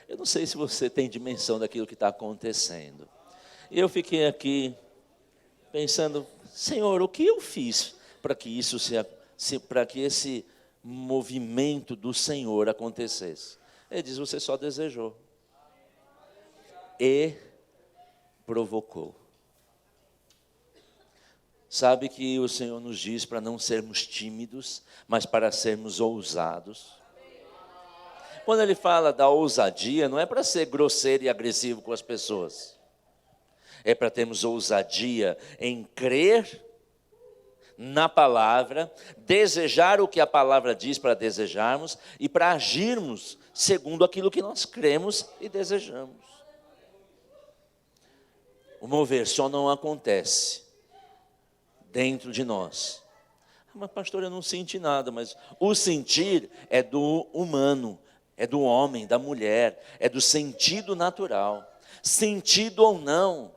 Eu não sei se você tem dimensão daquilo que está acontecendo. E eu fiquei aqui pensando, Senhor, o que eu fiz para que isso para que esse movimento do Senhor acontecesse? Ele diz, você só desejou. E provocou. Sabe que o Senhor nos diz para não sermos tímidos, mas para sermos ousados. Quando ele fala da ousadia, não é para ser grosseiro e agressivo com as pessoas. É para termos ousadia em crer na palavra, desejar o que a palavra diz para desejarmos e para agirmos segundo aquilo que nós cremos e desejamos. O mover só não acontece dentro de nós. Mas pastor, eu não senti nada, mas o sentir é do humano, é do homem, da mulher, é do sentido natural. Sentido ou não,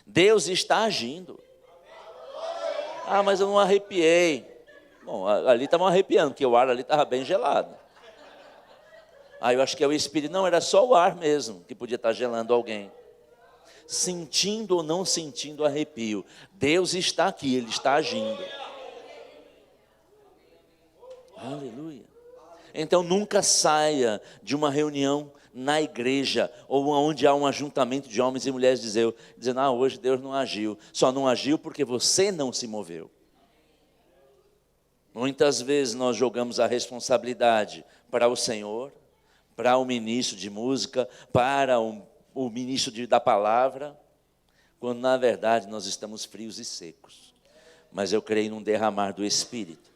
Deus está agindo. Ah, mas eu não arrepiei. Bom, ali estavam arrepiando, porque o ar ali estava bem gelado. Ah, eu acho que é o Espírito. Não, era só o ar mesmo que podia estar gelando alguém. Sentindo ou não sentindo arrepio, Deus está aqui, Ele está agindo. Aleluia. Então nunca saia de uma reunião na igreja, ou onde há um ajuntamento de homens e mulheres dizendo, hoje Deus não agiu. Só não agiu porque você não se moveu. Muitas vezes nós jogamos a responsabilidade para o Senhor, para o ministro de música, para o ministro da palavra, quando na verdade nós estamos frios e secos. Mas eu creio num derramar do Espírito,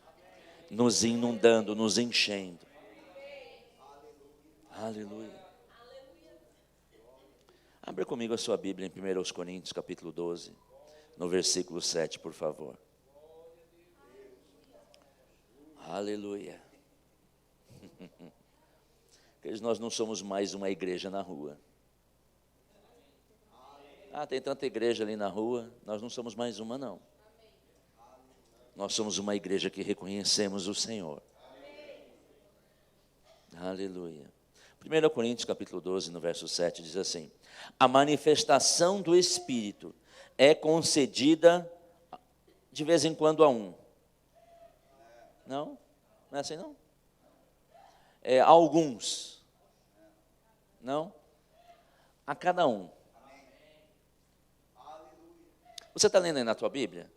nos inundando, nos enchendo. Aleluia. Abra comigo a sua Bíblia em 1 Coríntios, capítulo 12, no versículo 7, por favor. Aleluia. Nós não somos mais uma igreja na rua. Ah, tem tanta igreja ali na rua. Nós não somos mais uma, não. Nós somos uma igreja que reconhecemos o Senhor. Aleluia. 1 Coríntios capítulo 12, no verso 7, diz assim: a manifestação do Espírito é concedida de vez em quando a um. Não? Não é assim, não? É a alguns. Não? A cada um. Você está lendo aí na tua Bíblia?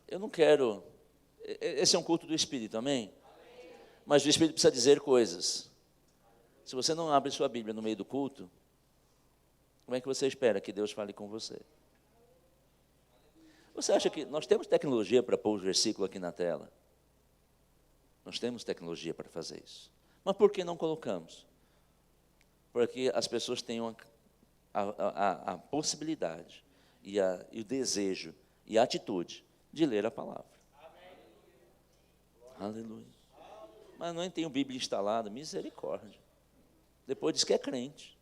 Eu não quero... Esse é um culto do Espírito, amém? Mas o Espírito precisa dizer coisas. Se você não abre sua Bíblia no meio do culto, como é que você espera que Deus fale com você? Você acha que nós temos tecnologia para pôr o versículo aqui na tela? Nós temos tecnologia para fazer isso. Mas por que não colocamos? Porque as pessoas tenham a possibilidade e o desejo e a atitude de ler a palavra. Aleluia. Mas não tem Bíblia instalada, misericórdia. Depois diz que é crente.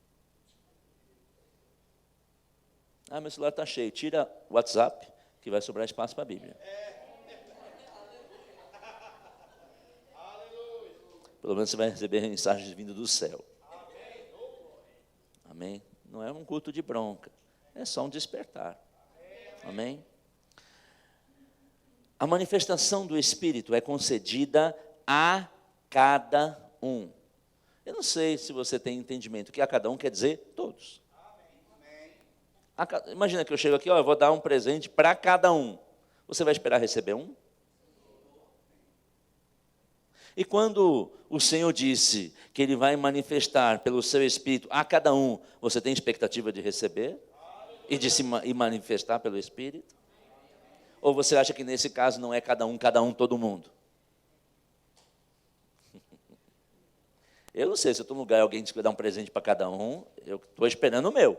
Ah, meu celular está cheio. Tira o WhatsApp, que vai sobrar espaço para a Bíblia. Pelo menos você vai receber mensagens vindo do céu. Amém? Não é um culto de bronca. É só um despertar. Amém? A manifestação do Espírito é concedida a cada um. Eu não sei se você tem entendimento, que a cada um quer dizer todos. Imagina que eu chego aqui, eu vou dar um presente para cada um. Você vai esperar receber um? E quando o Senhor disse que Ele vai manifestar pelo seu Espírito a cada um, você tem expectativa de receber? E manifestar pelo Espírito? Ou você acha que nesse caso não é cada um, todo mundo? Eu não sei, se eu estou no lugar e alguém diz que vai dar um presente para cada um, eu estou esperando o meu.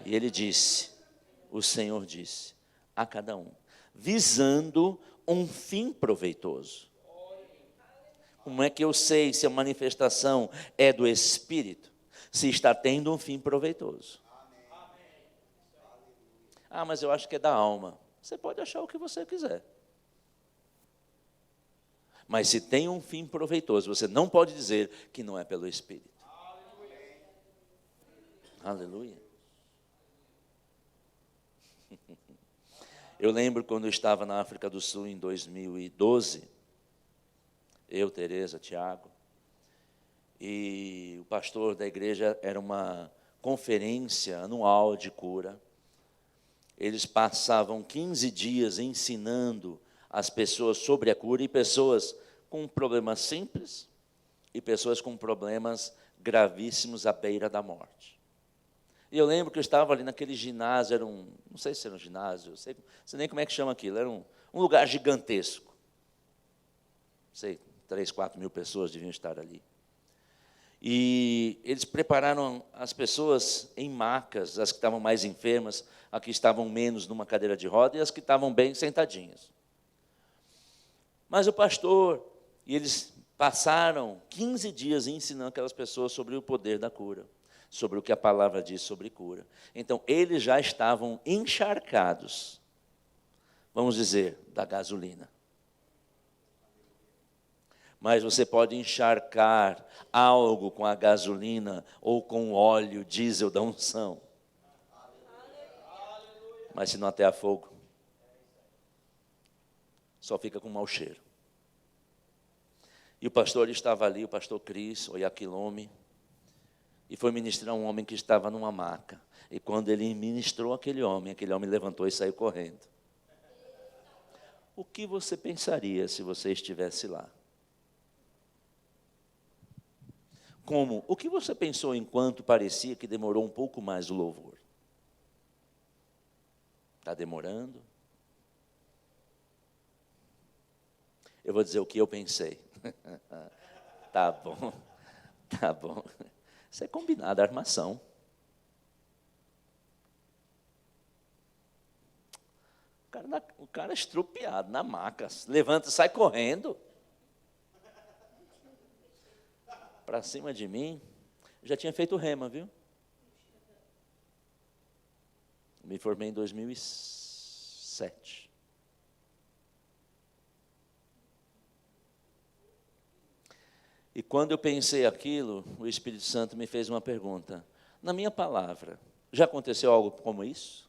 E ele disse, o Senhor disse, a cada um, visando um fim proveitoso. Como é que eu sei se a manifestação é do Espírito? Se está tendo um fim proveitoso. Ah, mas eu acho que é da alma. Você pode achar o que você quiser. Mas se tem um fim proveitoso, você não pode dizer que não é pelo Espírito. Aleluia. Eu lembro quando eu estava na África do Sul em 2012, eu, Tereza, Tiago, e o pastor da igreja, era uma conferência anual de cura. Eles passavam 15 dias ensinando as pessoas sobre a cura, e pessoas com problemas simples e pessoas com problemas gravíssimos à beira da morte. E eu lembro que eu estava ali naquele ginásio, não sei se era um ginásio, não sei nem como é que chama aquilo, era um lugar gigantesco. Não sei, 3, 4 mil pessoas deviam estar ali. E eles prepararam as pessoas em macas, as que estavam mais enfermas, as que estavam menos numa cadeira de roda e as que estavam bem sentadinhas. Mas o pastor, e eles passaram 15 dias ensinando aquelas pessoas sobre o poder da cura, sobre o que a palavra diz sobre cura. Então, eles já estavam encharcados, vamos dizer, da gasolina. Mas você pode encharcar algo com a gasolina ou com o óleo diesel da unção. Mas se não atear fogo, só fica com mau cheiro. E o pastor estava ali, o pastor Cris, o Iaquilome, e foi ministrar um homem que estava numa maca. E quando ele ministrou aquele homem levantou e saiu correndo. O que você pensaria se você estivesse lá? Como? O que você pensou enquanto parecia que demorou um pouco mais o louvor? Está demorando? Eu vou dizer o que eu pensei. Tá bom, tá bom. Isso é combinado, armação. O cara estrupiado na maca, levanta e sai correndo para cima de mim. Já tinha feito rema, viu? Me formei em 2007. E quando eu pensei aquilo, o Espírito Santo me fez uma pergunta. Na minha palavra, já aconteceu algo como isso?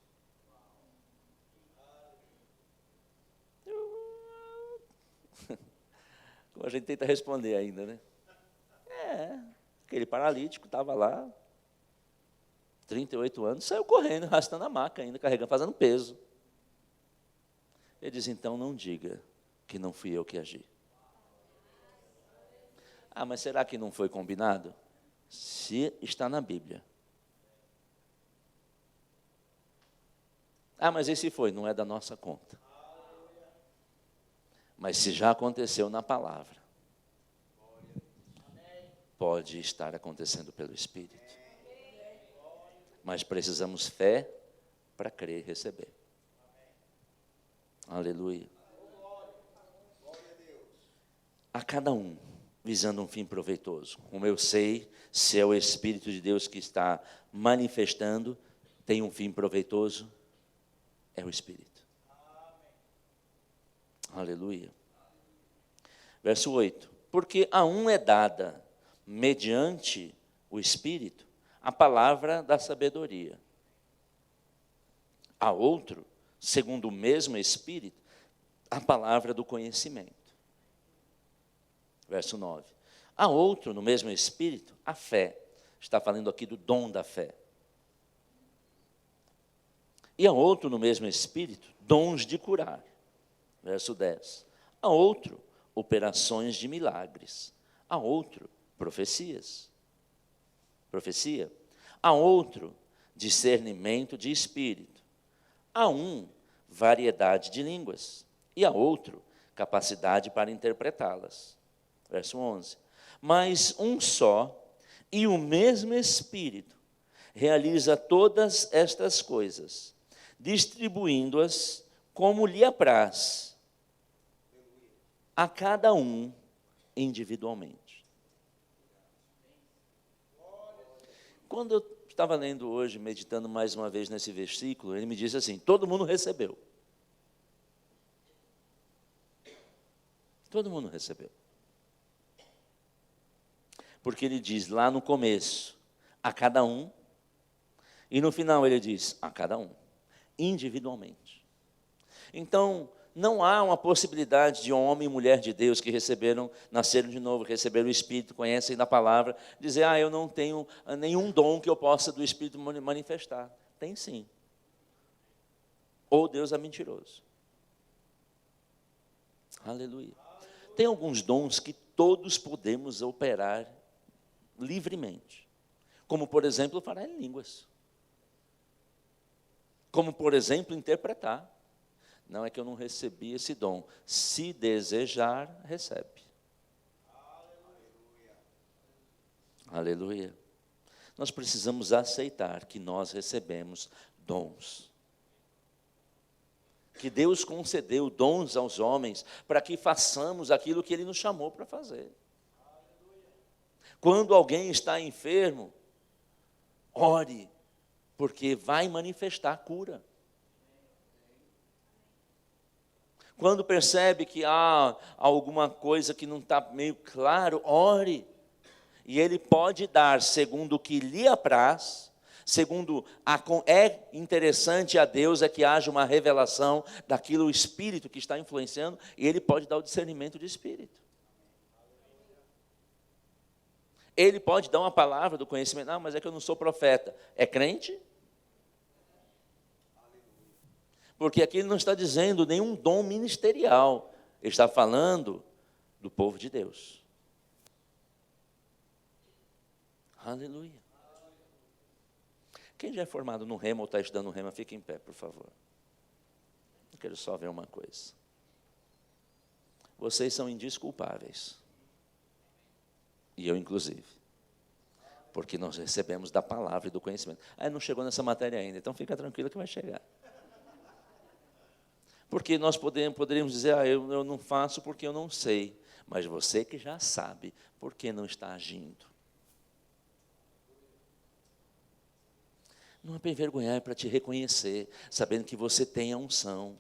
A gente tenta responder ainda, né? Aquele paralítico estava lá, 38 anos, saiu correndo, arrastando a maca ainda, carregando, fazendo peso. Ele diz, então não diga que não fui eu que agi. Ah, mas será que não foi combinado? Se está na Bíblia. Ah, mas esse foi, não é da nossa conta. Mas se já aconteceu na palavra, pode estar acontecendo pelo Espírito. Mas precisamos fé para crer e receber. Aleluia. A cada um, visando um fim proveitoso. Como eu sei, se é o Espírito de Deus que está manifestando, tem um fim proveitoso, é o Espírito. Aleluia. Verso 8. Porque a um é dada, mediante o Espírito, a palavra da sabedoria. A outro, segundo o mesmo Espírito, a palavra do conhecimento. Verso 9. A outro, no mesmo Espírito, a fé. Está falando aqui do dom da fé. E a outro, no mesmo Espírito, dons de curar. Verso 10. A outro, operações de milagres. A outro, profecia. A outro, discernimento de espírito. A um, variedade de línguas. E a outro, capacidade para interpretá-las. Verso 11. Mas um só e o mesmo Espírito realiza todas estas coisas, distribuindo-as como lhe apraz, a cada um individualmente. Quando eu estava lendo hoje, meditando mais uma vez nesse versículo, ele me disse assim, todo mundo recebeu. Todo mundo recebeu. Porque ele diz lá no começo, a cada um, e no final ele diz, a cada um, individualmente. Então, não há uma possibilidade de homem e mulher de Deus que receberam, nasceram de novo, receberam o Espírito, conhecem da palavra, dizer, eu não tenho nenhum dom que eu possa do Espírito manifestar. Tem sim. Ou Deus é mentiroso. Aleluia. Tem alguns dons que todos podemos operar livremente. Como, por exemplo, falar em línguas. Como, por exemplo, interpretar. Não é que eu não recebi esse dom. Se desejar, recebe. Aleluia. Nós precisamos aceitar que nós recebemos dons. Que Deus concedeu dons aos homens para que façamos aquilo que Ele nos chamou para fazer. Quando alguém está enfermo, ore, porque vai manifestar cura. Quando percebe que há alguma coisa que não está meio claro, ore. E Ele pode dar segundo o que lhe apraz, segundo é interessante a Deus é que haja uma revelação daquilo, o Espírito que está influenciando, e Ele pode dar o discernimento de Espírito. Ele pode dar uma palavra do conhecimento, mas é que eu não sou profeta. É crente? Porque aqui ele não está dizendo nenhum dom ministerial. Ele está falando do povo de Deus. Aleluia. Quem já é formado no rema ou está estudando no rema, fique em pé, por favor. Eu quero só ver uma coisa. Vocês são indesculpáveis. E eu, inclusive. Porque nós recebemos da palavra e do conhecimento. Não chegou nessa matéria ainda, então fica tranquilo que vai chegar. Porque nós poderíamos dizer, eu não faço porque eu não sei. Mas você que já sabe, por que não está agindo? Não é para envergonhar, é para te reconhecer, sabendo que você tem a unção,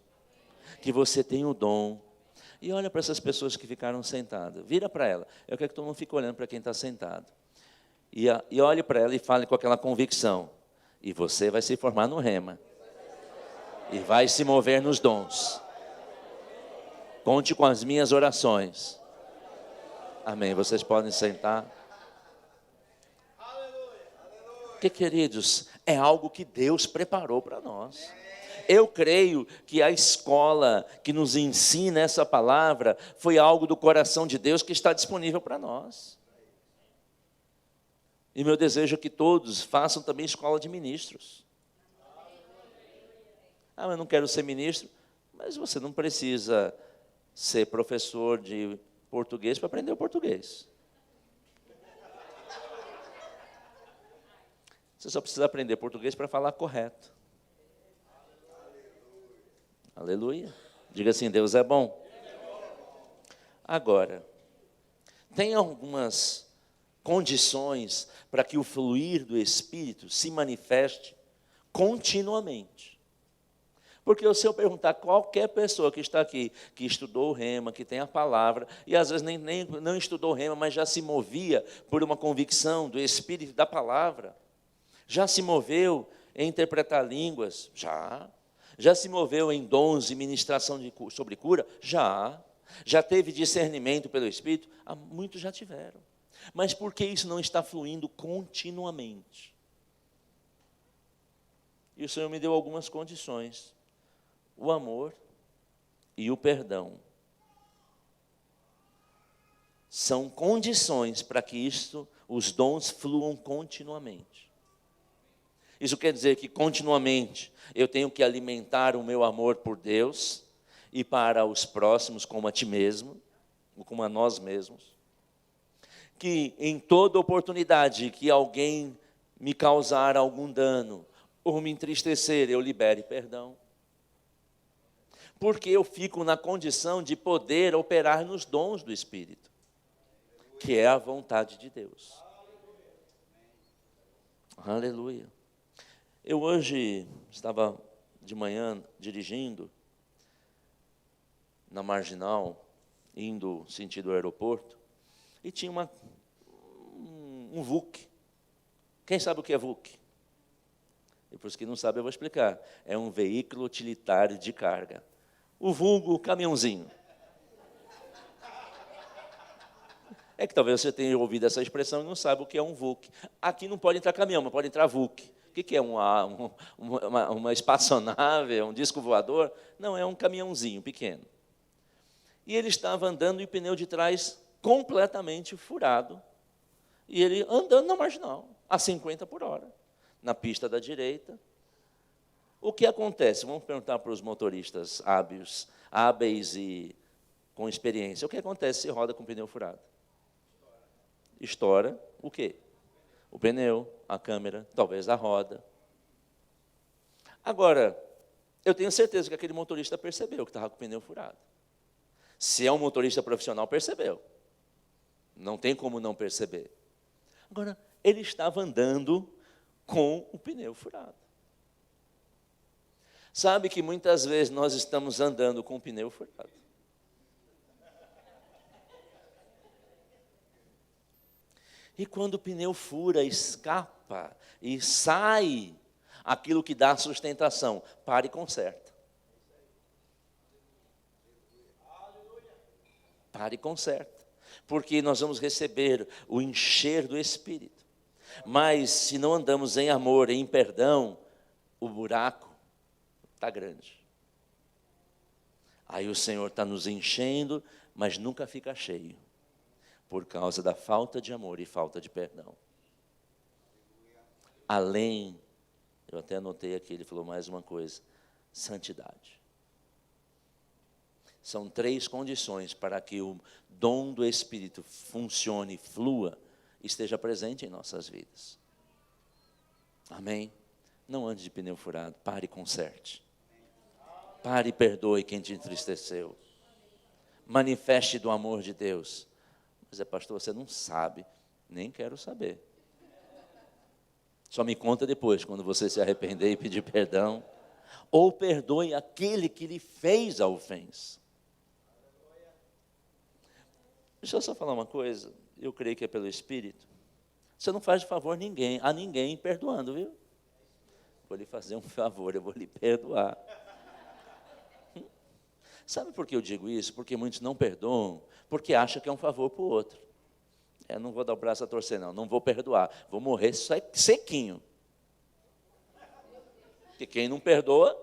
que você tem o dom. E olha para essas pessoas que ficaram sentadas, vira para ela. Eu quero que todo mundo fique olhando para quem está sentado. E olhe para ela e fale com aquela convicção. E você vai se formar no rema. E vai se mover nos dons. Conte com as minhas orações. Amém. Vocês podem sentar. Porque, queridos, é algo que Deus preparou para nós. Eu creio que a escola que nos ensina essa palavra foi algo do coração de Deus que está disponível para nós. E meu desejo é que todos façam também escola de ministros. Eu não quero ser ministro, mas você não precisa ser professor de português para aprender o português. Você só precisa aprender português para falar correto. Aleluia. Diga assim, Deus é bom. Agora, tem algumas condições para que o fluir do Espírito se manifeste continuamente. Porque se eu perguntar a qualquer pessoa que está aqui, que estudou o rema, que tem a palavra, e às vezes nem não estudou o rema, mas já se movia por uma convicção do Espírito da palavra, já se moveu em interpretar línguas? Já se moveu em dons e ministração sobre cura? Já teve discernimento pelo Espírito? Muitos já tiveram. Mas por que isso não está fluindo continuamente? E o Senhor me deu algumas condições. O amor e o perdão são condições para que os dons fluam continuamente. Isso quer dizer que continuamente eu tenho que alimentar o meu amor por Deus e para os próximos como a ti mesmo, ou como a nós mesmos. Que em toda oportunidade que alguém me causar algum dano ou me entristecer, eu libere perdão. Porque eu fico na condição de poder operar nos dons do Espírito, que é a vontade de Deus. Aleluia. Eu hoje estava de manhã dirigindo na Marginal indo sentido aeroporto, e tinha um VUC. Quem sabe o que é VUC? E para os que não sabem, eu vou explicar. É um veículo utilitário de carga. O vulgo caminhãozinho. É que talvez você tenha ouvido essa expressão e não saiba o que é um VUC. Aqui não pode entrar caminhão, mas pode entrar VUC. O que é uma espaçonave, um disco voador? Não, é um caminhãozinho pequeno. E ele estava andando e o pneu de trás completamente furado. E ele andando na marginal, a 50 por hora, na pista da direita. O que acontece? Vamos perguntar para os motoristas hábeis e com experiência. O que acontece se roda com o pneu furado? Estoura o quê? O pneu, a câmera, talvez a roda. Agora, eu tenho certeza que aquele motorista percebeu que estava com o pneu furado. Se é um motorista profissional, percebeu. Não tem como não perceber. Agora, ele estava andando com o pneu furado. Sabe que muitas vezes nós estamos andando com o pneu furado. E quando o pneu fura, escapa e sai aquilo que dá sustentação, pare e conserta. Pare e conserta. Porque nós vamos receber o encher do Espírito. Mas se não andamos em amor, em perdão, o buraco está grande. Aí o Senhor está nos enchendo, mas nunca fica cheio. Por causa da falta de amor e falta de perdão. Além, eu até anotei aqui, ele falou mais uma coisa, santidade. São 3 condições para que o dom do Espírito funcione, flua, esteja presente em nossas vidas. Amém? Não ande de pneu furado, pare e conserte. Pare e perdoe quem te entristeceu. Manifeste do amor de Deus. Mas pastor, você não sabe, nem quero saber. Só me conta depois, quando você se arrepender e pedir perdão. Ou perdoe aquele que lhe fez a ofensa. Deixa eu só falar uma coisa, eu creio que é pelo Espírito. Você não faz de favor a ninguém perdoando, viu? Vou lhe fazer um favor, eu vou lhe perdoar. Sabe por que eu digo isso? Porque muitos não perdoam, porque acham que é um favor para o outro. Eu não vou dar o braço a torcer, não vou perdoar, vou morrer sequinho. Porque quem não perdoa,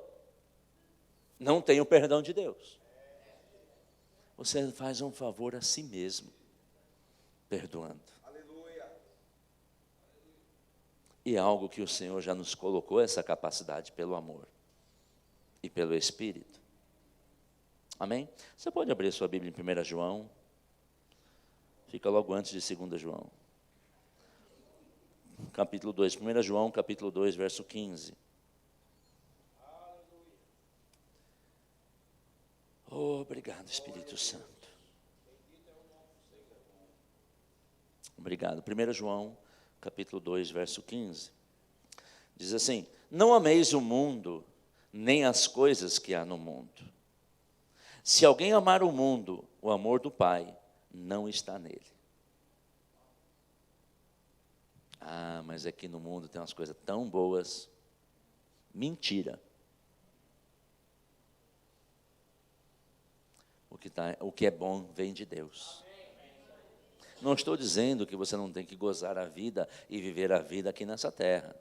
não tem o perdão de Deus. Você faz um favor a si mesmo, perdoando. Aleluia. E é algo que o Senhor já nos colocou, essa capacidade pelo amor e pelo Espírito. Amém? Você pode abrir sua Bíblia em 1 João. Fica logo antes de 2 João. Capítulo 2. 1 João, capítulo 2, verso 15. Oh, obrigado, Espírito Santo. Obrigado. 1 João, capítulo 2, verso 15. Diz assim: não ameis o mundo, nem as coisas que há no mundo. Se alguém amar o mundo, o amor do Pai não está nele. Ah, mas aqui no mundo tem umas coisas tão boas. Mentira. O que é bom vem de Deus. Não estou dizendo que você não tem que gozar a vida e viver a vida aqui nessa terra.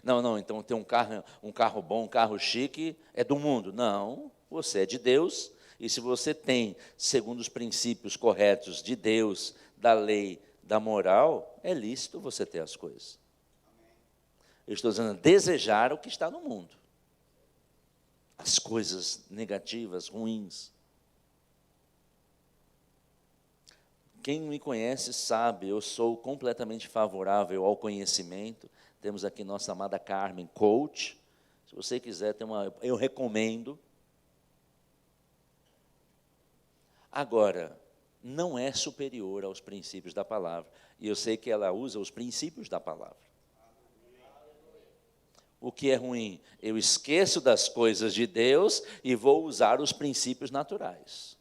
Não, então ter um carro bom, um carro chique, é do mundo. Não, você é de Deus, e se você tem, segundo os princípios corretos de Deus, da lei, da moral, é lícito você ter as coisas. Eu estou dizendo, desejar o que está no mundo. As coisas negativas, ruins. Quem me conhece sabe, eu sou completamente favorável ao conhecimento. Temos aqui nossa amada Carmen, coach. Se você quiser, eu recomendo. Agora, não é superior aos princípios da palavra. E eu sei que ela usa os princípios da palavra. O que é ruim? Eu esqueço das coisas de Deus e vou usar os princípios naturais.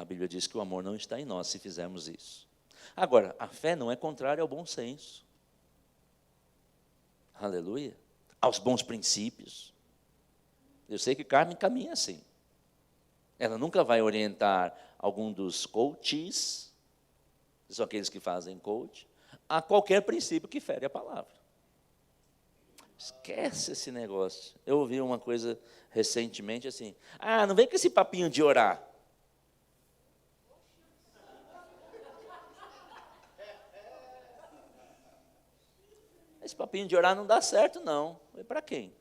A Bíblia diz que o amor não está em nós se fizermos isso. Agora, a fé não é contrária ao bom senso. Aleluia. Aos bons princípios. Eu sei que Carmen caminha assim. Ela nunca vai orientar algum dos coaches, que são aqueles que fazem coach, a qualquer princípio que fere a palavra. Esquece esse negócio. Eu ouvi uma coisa recentemente assim, não vem com esse papinho de orar. Esse papinho de orar não dá certo, não. E para quem?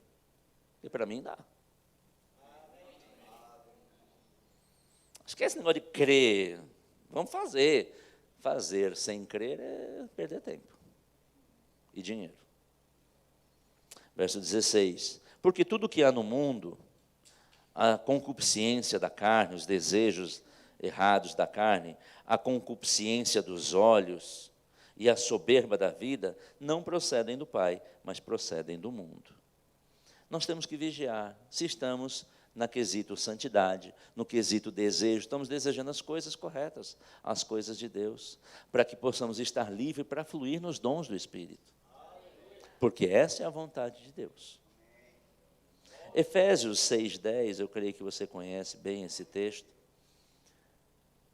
Porque para mim dá. Esquece esse negócio de crer. Vamos fazer. Fazer sem crer é perder tempo e dinheiro. Verso 16. Porque tudo que há no mundo, a concupiscência da carne, os desejos errados da carne, a concupiscência dos olhos e a soberba da vida, não procedem do Pai, mas procedem do mundo. Nós temos que vigiar se estamos na quesito santidade, no quesito desejo, estamos desejando as coisas corretas, as coisas de Deus, para que possamos estar livres para fluir nos dons do Espírito. Porque essa é a vontade de Deus. Efésios 6,10, eu creio que você conhece bem esse texto.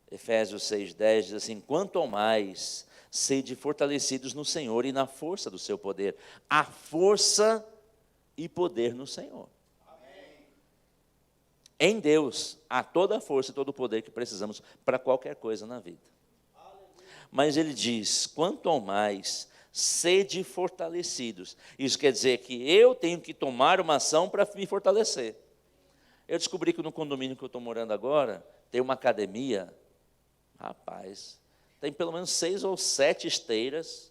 Efésios 6,10 diz assim: quanto ao mais, sede fortalecidos no Senhor e na força do seu poder. A força e poder no Senhor. Amém. Em Deus, há toda a força e todo o poder que precisamos para qualquer coisa na vida. Mas ele diz, quanto ao mais, sede fortalecidos. Isso quer dizer que eu tenho que tomar uma ação para me fortalecer. Eu descobri que no condomínio que eu estou morando agora, tem uma academia. Rapaz, tem pelo menos 6 ou 7 esteiras,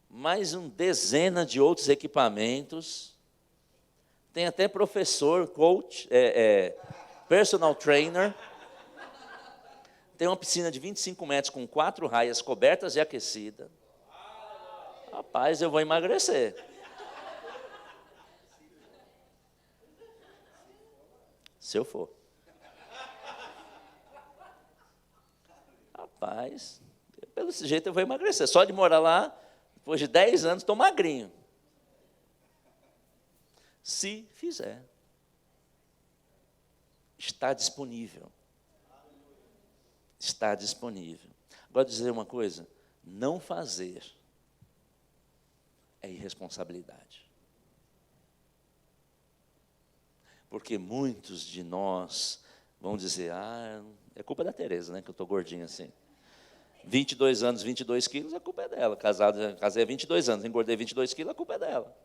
mais uma dezena de outros equipamentos. Tem até professor, coach, personal trainer. Tem uma piscina de 25 metros com 4 raias cobertas e aquecida. Rapaz, eu vou emagrecer. Se eu for. Rapaz, pelo jeito eu vou emagrecer. Só de morar lá, depois de 10 anos, estou magrinho. Se fizer. Está disponível. Está disponível. Agora, dizer uma coisa, não fazer é irresponsabilidade. Porque muitos de nós vão dizer, é culpa da Tereza, né, que eu estou gordinho assim. 22 anos, 22 quilos, a culpa é dela. Casei há 22 anos, engordei 22 quilos, a culpa é dela.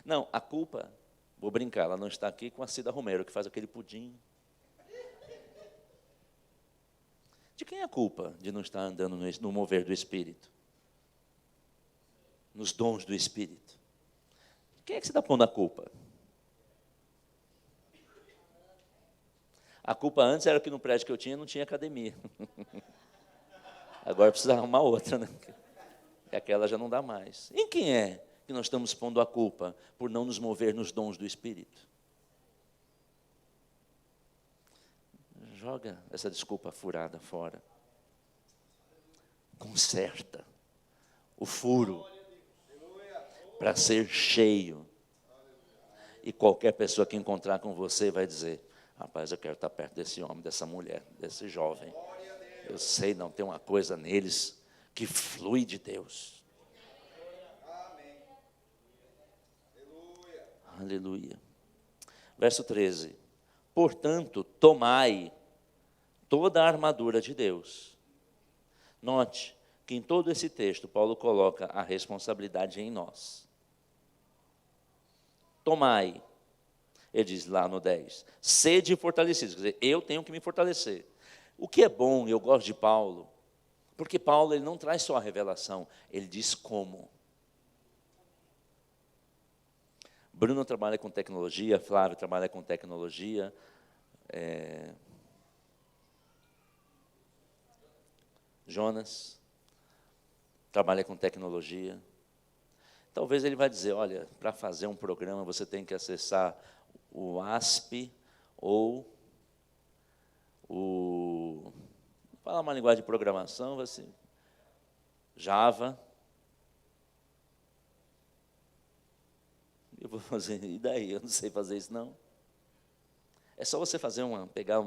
Não, a culpa, vou brincar, ela não está aqui com a Cida Romero, que faz aquele pudim. De quem é a culpa de não estar andando no mover do Espírito? Nos dons do Espírito? Quem é que você está pondo a culpa? A culpa antes era que no prédio que eu tinha não tinha academia. Agora precisa arrumar outra, né? E aquela já não dá mais. Em quem é que nós estamos pondo a culpa por não nos mover nos dons do Espírito? Joga essa desculpa furada fora. Conserta o furo para ser cheio. E qualquer pessoa que encontrar com você vai dizer, rapaz, eu quero estar perto desse homem, dessa mulher, desse jovem. Eu sei, não, tem uma coisa neles que flui de Deus. Aleluia. Verso 13. Portanto, tomai toda a armadura de Deus. Note que em todo esse texto, Paulo coloca a responsabilidade em nós. Tomai, ele diz lá no 10, sede fortalecidos, quer dizer, eu tenho que me fortalecer. O que é bom, eu gosto de Paulo, porque Paulo ele não traz só a revelação, ele diz como. Bruno trabalha com tecnologia, Flávio trabalha com tecnologia, Jonas trabalha com tecnologia. Talvez ele vai dizer, olha, para fazer um programa você tem que acessar o ASP ou Falar uma linguagem de programação, assim, Java. Eu vou fazer, e daí? Eu não sei fazer isso, não. É só você pegar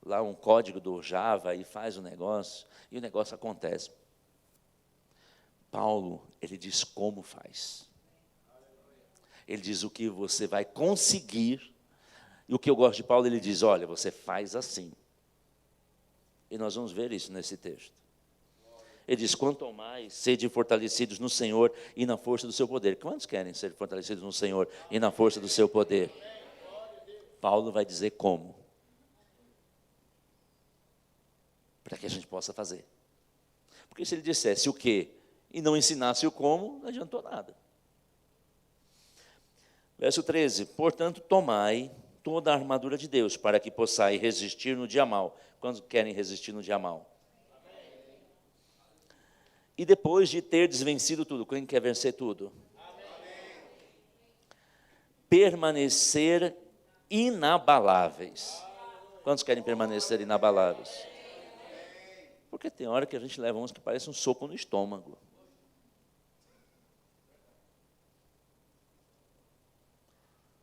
lá um código do Java e faz o negócio, e o negócio acontece. Paulo, ele diz como faz. Ele diz o que você vai conseguir, e o que eu gosto de Paulo, ele diz, olha, você faz assim. E nós vamos ver isso nesse texto. Ele diz, quanto mais sede fortalecidos no Senhor e na força do seu poder. Quantos querem ser fortalecidos no Senhor e na força do seu poder? Paulo vai dizer como. Para que a gente possa fazer. Porque se ele dissesse o quê e não ensinasse o como, não adiantou nada. Verso 13, portanto, tomai toda a armadura de Deus, para que possais resistir no dia mal. Quantos querem resistir no dia mal? E depois de ter desvencido tudo, quem quer vencer tudo? Permanecer inabaláveis. Quantos querem permanecer inabaláveis? Porque tem hora que a gente leva uns que parece um soco no estômago.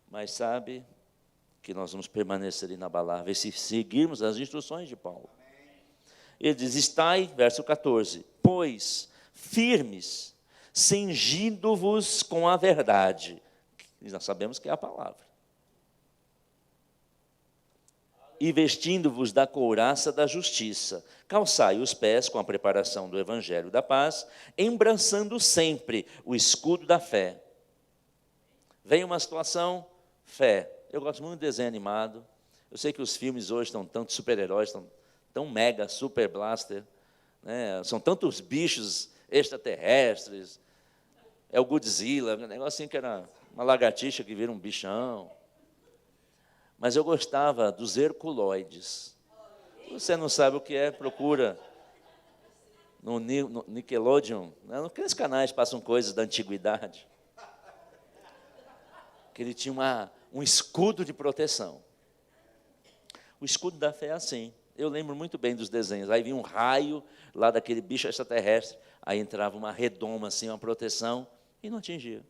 Mas sabe que nós vamos permanecer inabaláveis se seguirmos as instruções de Paulo. Ele diz, estai, verso 14, pois firmes, cingindo-vos com a verdade. E nós sabemos que é a palavra. E vestindo-vos da couraça da justiça, calçai os pés com a preparação do evangelho da paz, embraçando sempre o escudo da fé. Vem uma situação, fé. Eu gosto muito de desenho animado. Eu sei que os filmes hoje estão tanto super-heróis, estão tão mega, super blaster, né? São tantos bichos extraterrestres. É o Godzilla, um negocinho que era uma lagartixa que vira um bichão. Mas eu gostava dos herculoides. Se você não sabe o que é, procura no Nickelodeon. Naqueles canais passam coisas da antiguidade. Que ele tinha um escudo de proteção. O escudo da fé é assim. Eu lembro muito bem dos desenhos. Aí vinha um raio lá daquele bicho extraterrestre. Aí entrava uma redoma, assim, uma proteção, e não atingia.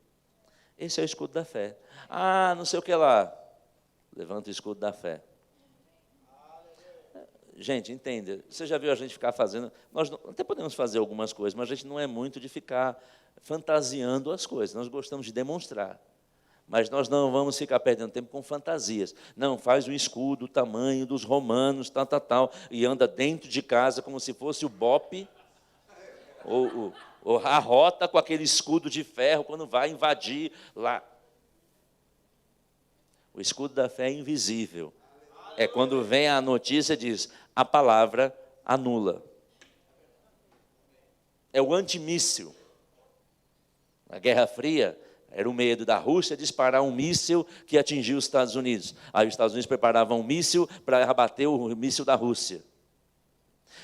Esse é o escudo da fé. Ah, não sei o que lá. Levanta o escudo da fé. Gente, entenda. Você já viu a gente ficar fazendo... Nós até podemos fazer algumas coisas, mas a gente não é muito de ficar fantasiando as coisas. Nós gostamos de demonstrar. Mas nós não vamos ficar perdendo tempo com fantasias. Não, faz um escudo, o tamanho dos romanos, tal, e anda dentro de casa como se fosse o bope, ou a rota com aquele escudo de ferro quando vai invadir lá. O escudo da fé é invisível. É quando vem a notícia e diz, a palavra anula. É o antimíssil. Na Guerra Fria, era o medo da Rússia disparar um míssil que atingiu os Estados Unidos. Aí os Estados Unidos preparavam um míssil para abater o míssil da Rússia.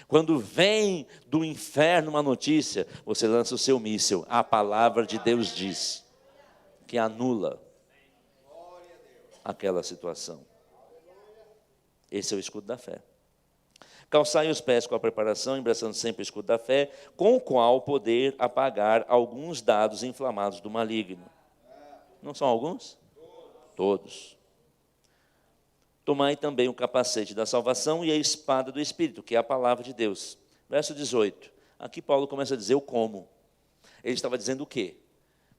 Quando vem do inferno uma notícia, você lança o seu míssil. A palavra de Deus diz que anula aquela situação. Esse é o escudo da fé. Calçai os pés com a preparação, embraçando sempre o escudo da fé, com o qual poder apagar alguns dados inflamados do maligno. Não são alguns? Todos. Tomai também o capacete da salvação e a espada do Espírito, que é a palavra de Deus. Verso 18. Aqui Paulo começa a dizer o como. Ele estava dizendo o quê?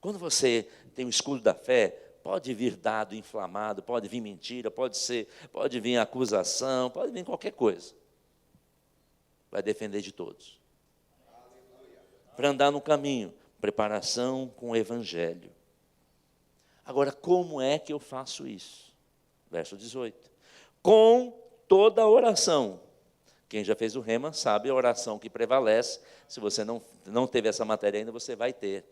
Quando você tem o escudo da fé, pode vir dado inflamado, pode vir mentira, pode vir acusação, pode vir qualquer coisa. Vai defender de todos. Para andar no caminho, preparação com o evangelho. Agora, como é que eu faço isso? Verso 18. Com toda a oração. Quem já fez o rema sabe a oração que prevalece. Se você não teve essa matéria ainda, você vai ter.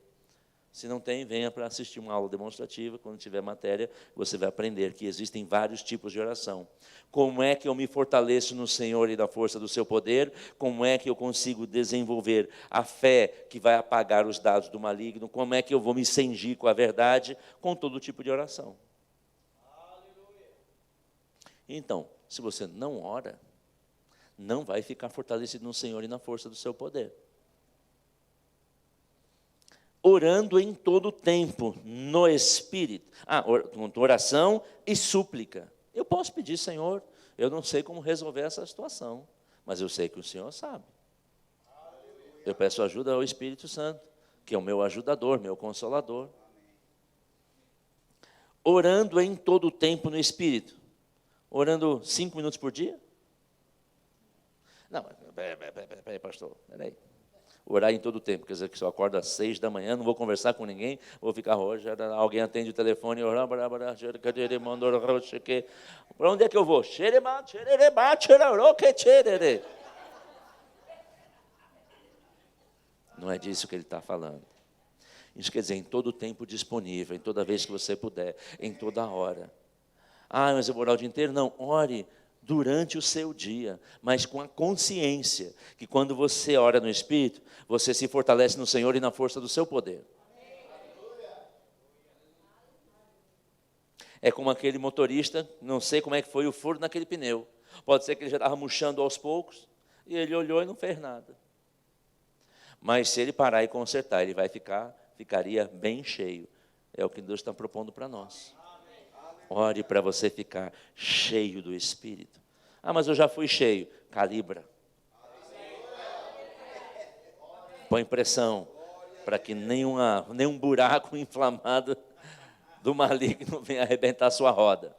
Se não tem, venha para assistir uma aula demonstrativa. Quando tiver matéria, você vai aprender que existem vários tipos de oração. Como é que eu me fortaleço no Senhor e na força do seu poder? Como é que eu consigo desenvolver a fé que vai apagar os dados do maligno? Como é que eu vou me cingir com a verdade? Com todo tipo de oração. Então, se você não ora, não vai ficar fortalecido no Senhor e na força do seu poder. Orando em todo tempo, no Espírito. Oração e súplica. Eu posso pedir, Senhor, eu não sei como resolver essa situação, mas eu sei que o Senhor sabe. Eu peço ajuda ao Espírito Santo, que é o meu ajudador, meu consolador. Orando em todo tempo no Espírito. Orando 5 minutos por dia? Não, peraí, pastor, peraí. Orar em todo o tempo, quer dizer que se eu acordo às 6 da manhã, não vou conversar com ninguém, vou ficar hoje, alguém atende o telefone, para onde é que eu vou? Não é disso que ele está falando. Isso quer dizer, em todo o tempo disponível, em toda vez que você puder, em toda hora. Mas eu vou orar o dia inteiro? Não, ore durante o seu dia, mas com a consciência que quando você ora no Espírito, você se fortalece no Senhor e na força do seu poder. É como aquele motorista, não sei como é que foi o furo naquele pneu. Pode ser que ele já estava murchando aos poucos, e ele olhou e não fez nada. Mas se ele parar e consertar, ele ficaria bem cheio. É o que Deus está propondo para nós. Ore para você ficar cheio do Espírito. Mas eu já fui cheio. Calibra. Põe pressão para que nenhum buraco inflamado do maligno venha arrebentar a sua roda.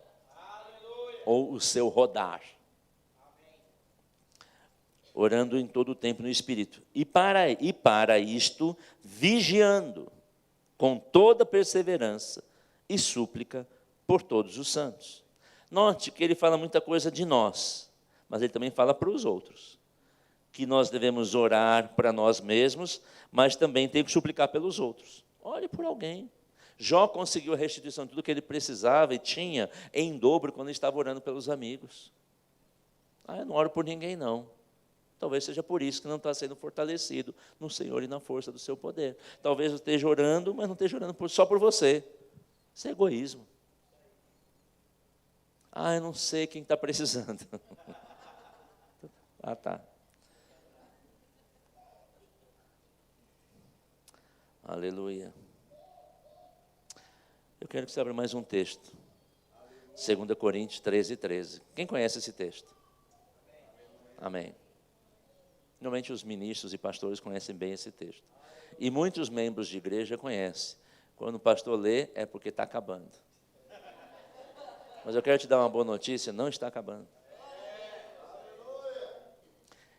Ou o seu rodar. Orando em todo o tempo no Espírito. E para isto, vigiando com toda perseverança e súplica por todos os santos. Note que ele fala muita coisa de nós, mas ele também fala para os outros. Que nós devemos orar para nós mesmos, mas também tem que suplicar pelos outros. Ore por alguém. Jó conseguiu a restituição de tudo que ele precisava e tinha em dobro quando ele estava orando pelos amigos. Eu não oro por ninguém, não. Talvez seja por isso que não está sendo fortalecido no Senhor e na força do seu poder. Talvez eu esteja orando, mas não esteja orando só por você. Isso é egoísmo. Eu não sei quem está precisando. Tá. Aleluia. Eu quero que você abra mais um texto. 2 Coríntios 13:13. Quem conhece esse texto? Amém. Normalmente os ministros e pastores conhecem bem esse texto. E muitos membros de igreja conhecem. Quando o pastor lê, é porque está acabando. Mas eu quero te dar uma boa notícia, não está acabando.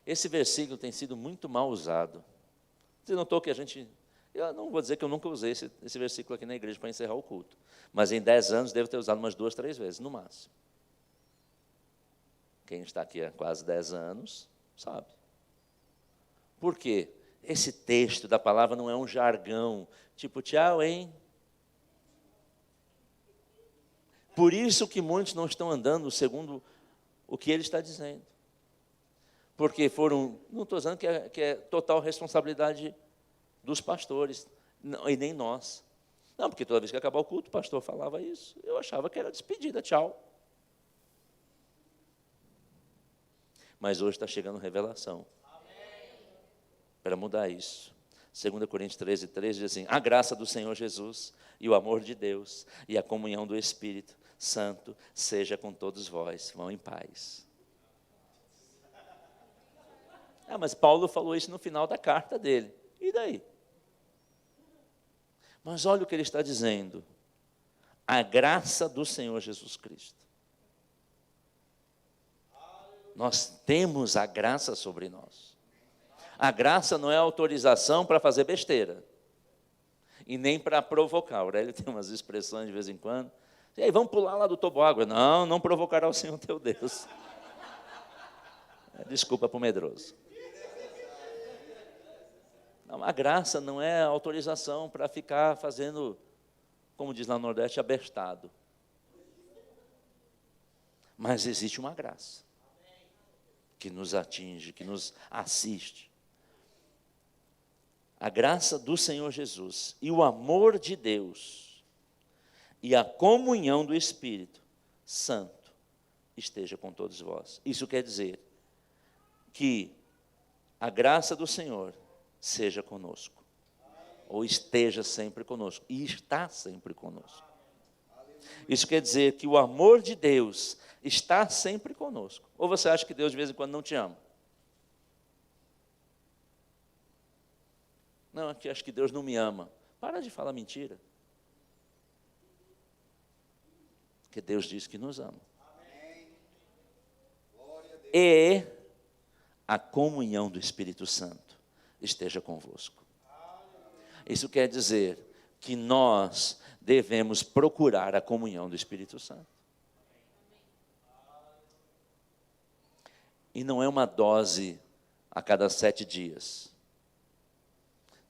Esse versículo tem sido muito mal usado. Você notou que eu não vou dizer que eu nunca usei esse versículo aqui na igreja para encerrar o culto. Mas em 10 anos devo ter usado umas 2, 3 vezes, no máximo. Quem está aqui há quase 10 anos, sabe. Por quê? Esse texto da palavra não é um jargão, tipo, tchau, hein? Por isso que muitos não estão andando segundo o que ele está dizendo. Porque não estou dizendo que é total responsabilidade dos pastores, não, e nem nós. Não, porque toda vez que acabava o culto, o pastor falava isso. Eu achava que era despedida, tchau. Mas hoje está chegando revelação. Para mudar isso. 2 Coríntios 13:13 diz assim: a graça do Senhor Jesus e o amor de Deus e a comunhão do Espírito Santo seja com todos vós. Vão em paz. Mas Paulo falou isso no final da carta dele. E daí? Mas olha o que ele está dizendo. A graça do Senhor Jesus Cristo. Nós temos a graça sobre nós. A graça não é autorização para fazer besteira. E nem para provocar. O Aurélio tem umas expressões de vez em quando. E aí, vamos pular lá do toboágua. Não provocará o Senhor teu Deus. Desculpa para o medroso. Não, a graça não é autorização para ficar fazendo, como diz lá no Nordeste, abestado. Mas existe uma graça que nos atinge, que nos assiste. A graça do Senhor Jesus e o amor de Deus e a comunhão do Espírito Santo esteja com todos vós. Isso quer dizer que a graça do Senhor seja conosco, ou esteja sempre conosco, e está sempre conosco. Isso quer dizer que o amor de Deus está sempre conosco. Ou você acha que Deus de vez em quando não te ama? Não, aqui acho que Deus não me ama. Para de falar mentira. Porque Deus diz que nos ama. E a comunhão do Espírito Santo esteja convosco. Isso quer dizer que nós devemos procurar a comunhão do Espírito Santo. E não é uma dose a cada 7 dias.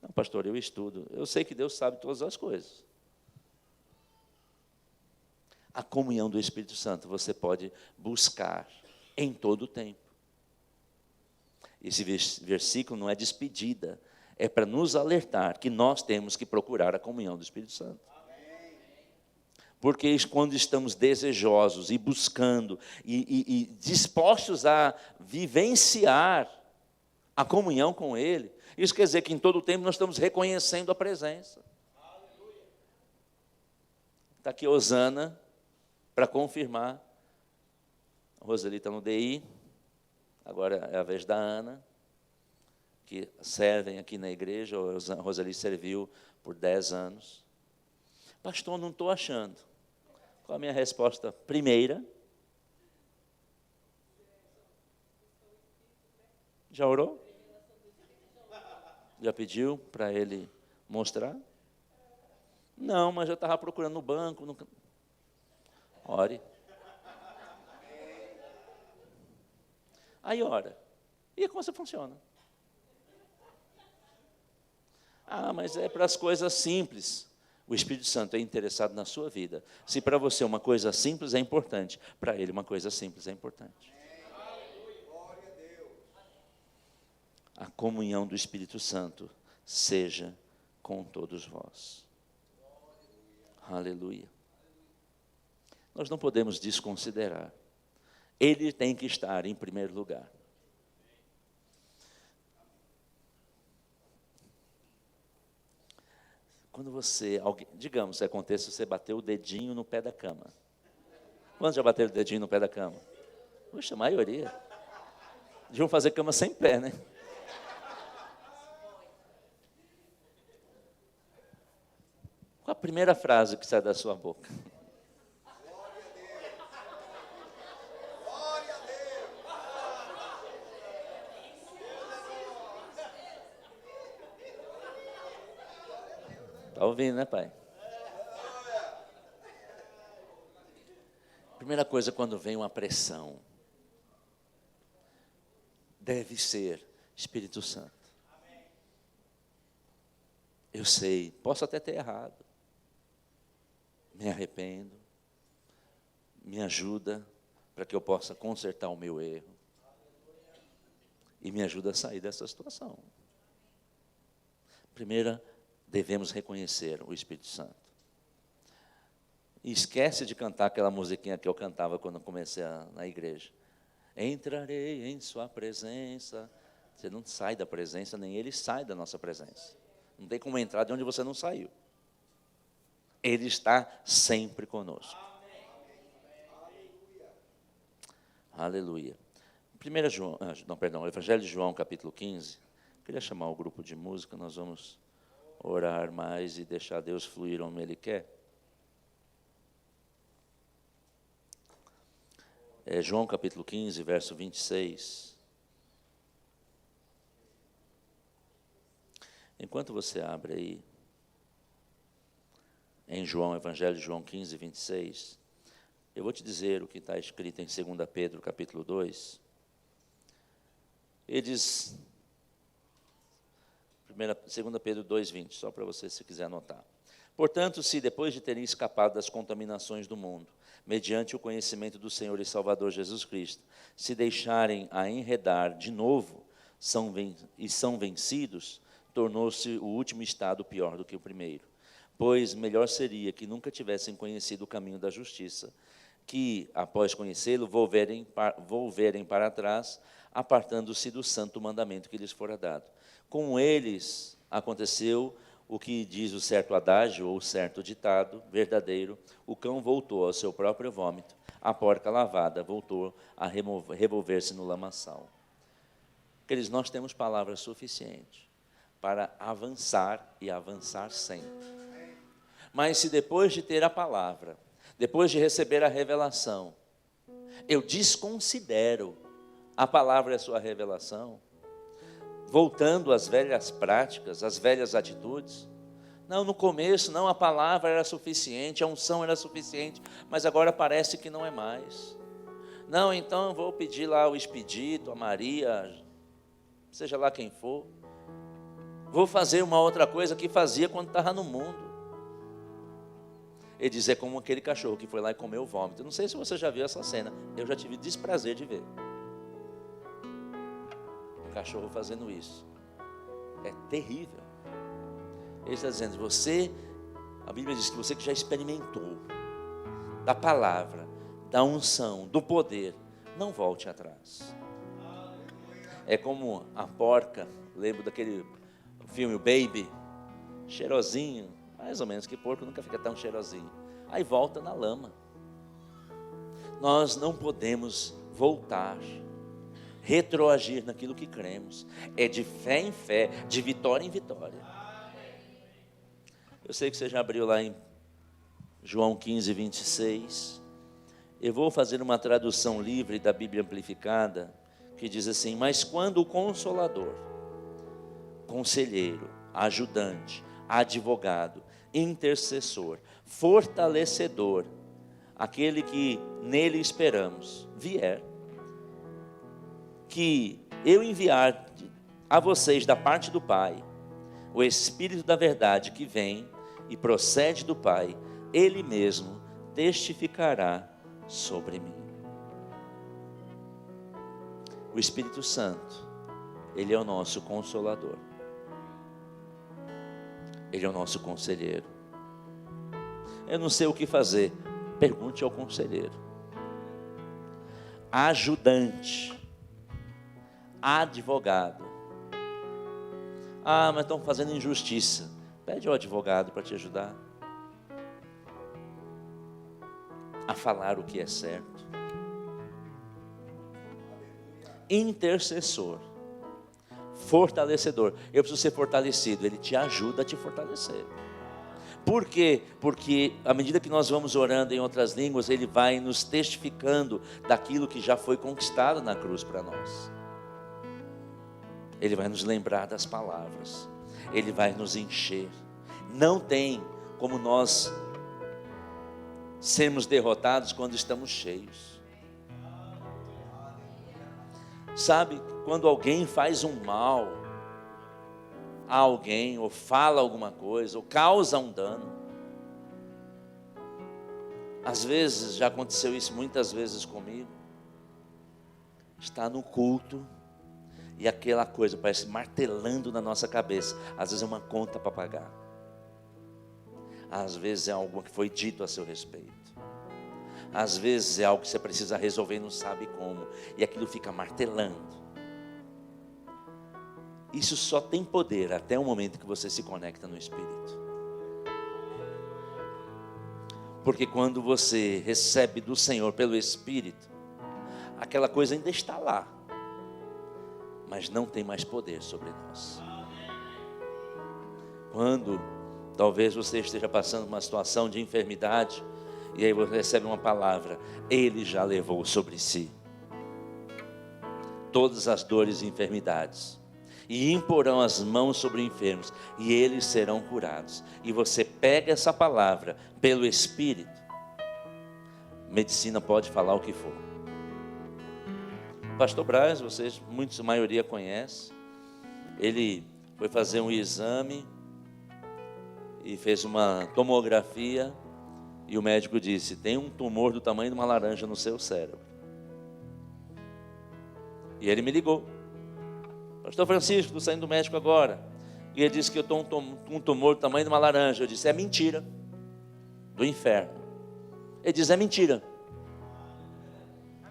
Não, pastor, eu estudo. Eu sei que Deus sabe todas as coisas. A comunhão do Espírito Santo você pode buscar em todo o tempo. Esse versículo não é despedida, é para nos alertar que nós temos que procurar a comunhão do Espírito Santo. Porque quando estamos desejosos e buscando e dispostos a vivenciar a comunhão com Ele, isso quer dizer que em todo o tempo nós estamos reconhecendo a presença. Está aqui Osana para confirmar. A Roseli está no DI, agora é a vez da Ana, que servem aqui na igreja. A Roseli serviu por 10 anos. Pastor, não estou achando. Qual a minha resposta? Primeira. Já orou? Já pediu para ele mostrar? Não, mas eu estava procurando no banco. No... Ore. Aí ora. E como você funciona? Ah, mas é para as coisas simples. O Espírito Santo é interessado na sua vida. Se para você uma coisa simples é importante, para ele uma coisa simples é importante. A comunhão do Espírito Santo seja com todos vós. Aleluia. Nós não podemos desconsiderar. Ele tem que estar em primeiro lugar. Quando você, digamos, se aconteça, você bateu o dedinho no pé da cama. Quantos já bateram o dedinho no pé da cama? Puxa, a maioria. Deviam fazer cama sem pé, né? Qual a primeira frase que sai da sua boca? Glória a Deus! Está ouvindo, né, pai? Primeira coisa, quando vem uma pressão, deve ser Espírito Santo. Eu sei, posso até ter errado. Me arrependo. Me ajuda para que eu possa consertar o meu erro. E me ajuda a sair dessa situação. Primeiro, devemos reconhecer o Espírito Santo. E esquece de cantar aquela musiquinha que eu cantava quando comecei na igreja. Entrarei em sua presença. Você não sai da presença, nem ele sai da nossa presença. Não tem como entrar de onde você não saiu. Ele está sempre conosco. Aleluia. Evangelho de João, capítulo 15. Queria chamar o grupo de música, nós vamos orar mais e deixar Deus fluir onde Ele quer. João capítulo 15, verso 26. Enquanto você abre aí, em João, Evangelho de João 15, 26, eu vou te dizer o que está escrito em 2 Pedro capítulo 2. Ele diz, 2 Pedro 2, 20, só para você se quiser anotar. Portanto, se depois de terem escapado das contaminações do mundo, mediante o conhecimento do Senhor e Salvador Jesus Cristo, se deixarem a enredar de novo são vencidos, tornou-se o último estado pior do que o primeiro. Pois melhor seria que nunca tivessem conhecido o caminho da justiça, que, após conhecê-lo, volverem para trás, apartando-se do santo mandamento que lhes fora dado. Com eles aconteceu o que diz o certo adágio ou certo ditado verdadeiro: o cão voltou ao seu próprio vômito, a porca lavada voltou a revolver-se no lamaçal. Queridos, nós temos palavras suficientes para avançar e avançar sempre. Mas se depois de ter a palavra, depois de receber a revelação, eu desconsidero a palavra e a sua revelação, voltando às velhas práticas, às velhas atitudes. Não, no começo, não, a palavra era suficiente, a unção era suficiente, mas agora parece que não é mais. Não, então eu vou pedir lá o expedito, a Maria, seja lá quem for. Vou fazer uma outra coisa que fazia quando estava no mundo. Ele diz, é como aquele cachorro que foi lá e comeu o vômito. Eu não sei se você já viu essa cena, eu já tive desprazer de ver. Um cachorro fazendo isso. É terrível. Ele está dizendo, a Bíblia diz que você que já experimentou da palavra, da unção, do poder, não volte atrás. É como a porca, lembro daquele filme, o Baby, cheirosinho, mais ou menos, que porco nunca fica tão cheirosinho. Aí volta na lama. Nós não podemos voltar, retroagir naquilo que cremos. É de fé em fé, de vitória em vitória. Eu sei que você já abriu lá em João 15, 26. Eu vou fazer uma tradução livre da Bíblia Amplificada, que diz assim: mas quando o Consolador, conselheiro, ajudante, advogado, intercessor, fortalecedor, aquele que nele esperamos, vier, que eu enviar a vocês da parte do Pai, o Espírito da verdade que vem e procede do Pai, Ele mesmo testificará sobre mim. O Espírito Santo, Ele é o nosso Consolador. Ele é o nosso conselheiro. Eu não sei o que fazer, pergunte ao conselheiro. Ajudante, advogado. Ah, mas estão fazendo injustiça. Pede ao advogado para te ajudar a falar o que é certo. Intercessor, fortalecedor. Eu preciso ser fortalecido. Ele te ajuda a te fortalecer. Por quê? Porque à medida que nós vamos orando em outras línguas, Ele vai nos testificando daquilo que já foi conquistado na cruz para nós. Ele vai nos lembrar das palavras. Ele vai nos encher. Não tem como nós sermos derrotados quando estamos cheios. Sabe, quando alguém faz um mal a alguém, ou fala alguma coisa, ou causa um dano. Às vezes, já aconteceu isso muitas vezes comigo. Está no culto e aquela coisa parece martelando na nossa cabeça. Às vezes é uma conta para pagar. Às vezes é algo que foi dito a seu respeito. Às vezes é algo que você precisa resolver e não sabe como. E aquilo fica martelando. Isso só tem poder até o momento que você se conecta no Espírito. Porque quando você recebe do Senhor pelo Espírito, aquela coisa ainda está lá, mas não tem mais poder sobre nós. Quando talvez você esteja passando uma situação de enfermidade, e aí você recebe uma palavra: Ele já levou sobre si todas as dores e enfermidades, e imporão as mãos sobre enfermos, e eles serão curados. E você pega essa palavra pelo Espírito. Medicina pode falar o que for. Pastor Braz, vocês, muitos, a maioria conhece. Ele foi fazer um exame e fez uma tomografia, e o médico disse: tem um tumor do tamanho de uma laranja no seu cérebro. E ele me ligou: Pastor Francisco, estou saindo do médico agora, e ele disse que eu estou um tumor do tamanho de uma laranja. Eu disse: é mentira, do inferno. Ele diz: é mentira.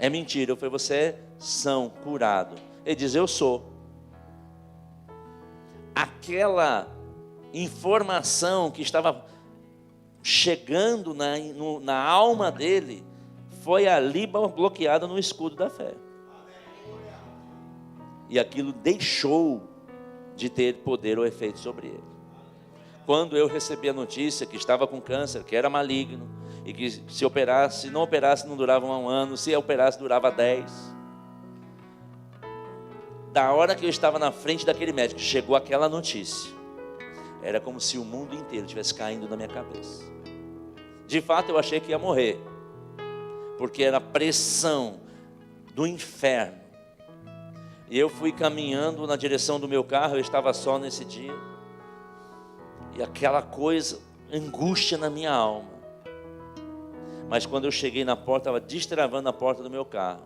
É mentira. Eu falei, você é são, curado. Ele diz, eu sou. Aquela informação que estava chegando na alma dele, foi ali bloqueada no escudo da fé. E aquilo deixou de ter poder ou efeito sobre ele. Quando eu recebi a notícia que estava com câncer, que era maligno, e que se operasse, se não operasse não durava 1 ano, se operasse durava 10. Da hora que eu estava na frente daquele médico, chegou aquela notícia. Era como se o mundo inteiro estivesse caindo na minha cabeça. De fato eu achei que ia morrer, porque era a pressão do inferno. E eu fui caminhando na direção do meu carro, eu estava só nesse dia. E aquela coisa, angústia na minha alma. Mas quando eu cheguei na porta, estava destravando a porta do meu carro.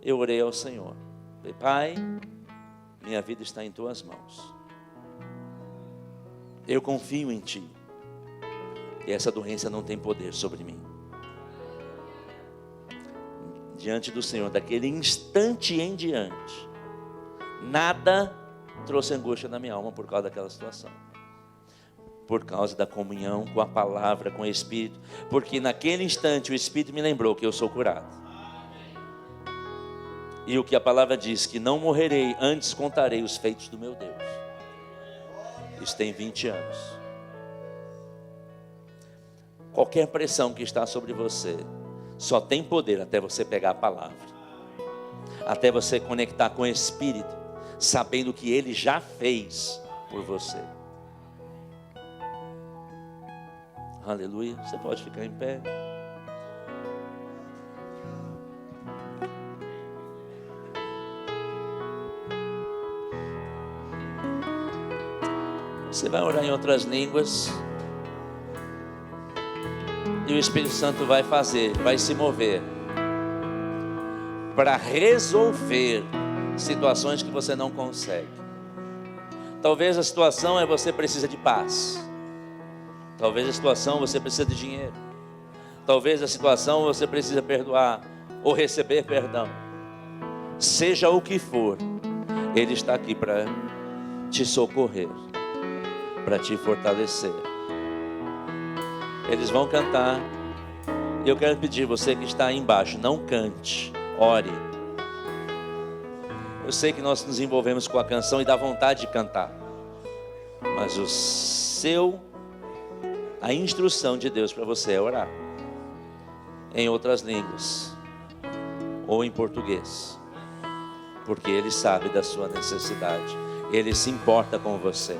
Eu orei ao Senhor. Falei, Pai, minha vida está em Tuas mãos. Eu confio em Ti. E essa doença não tem poder sobre mim. Diante do Senhor, daquele instante em diante, nada trouxe angústia na minha alma por causa daquela situação. Por causa da comunhão com a palavra, com o Espírito. Porque naquele instante o Espírito me lembrou que eu sou curado. E o que a palavra diz, que não morrerei, antes contarei os feitos do meu Deus. Isso tem 20 anos. Qualquer pressão que está sobre você, só tem poder até você pegar a palavra. Até você conectar com o Espírito, sabendo o que Ele já fez por você. Aleluia. Você pode ficar em pé. Você vai orar em outras línguas. E o Espírito Santo vai fazer, vai se mover para resolver situações que você não consegue. Talvez a situação é você precisa de paz. Talvez a situação você precisa de dinheiro. Talvez a situação você precisa perdoar ou receber perdão. Seja o que for, Ele está aqui para te socorrer, para te fortalecer. Eles vão cantar. Eu quero pedir, você que está aí embaixo, não cante, ore. Eu sei que nós nos envolvemos com a canção e dá vontade de cantar, mas a instrução de Deus para você é orar em outras línguas ou em português, porque Ele sabe da sua necessidade, Ele se importa com você.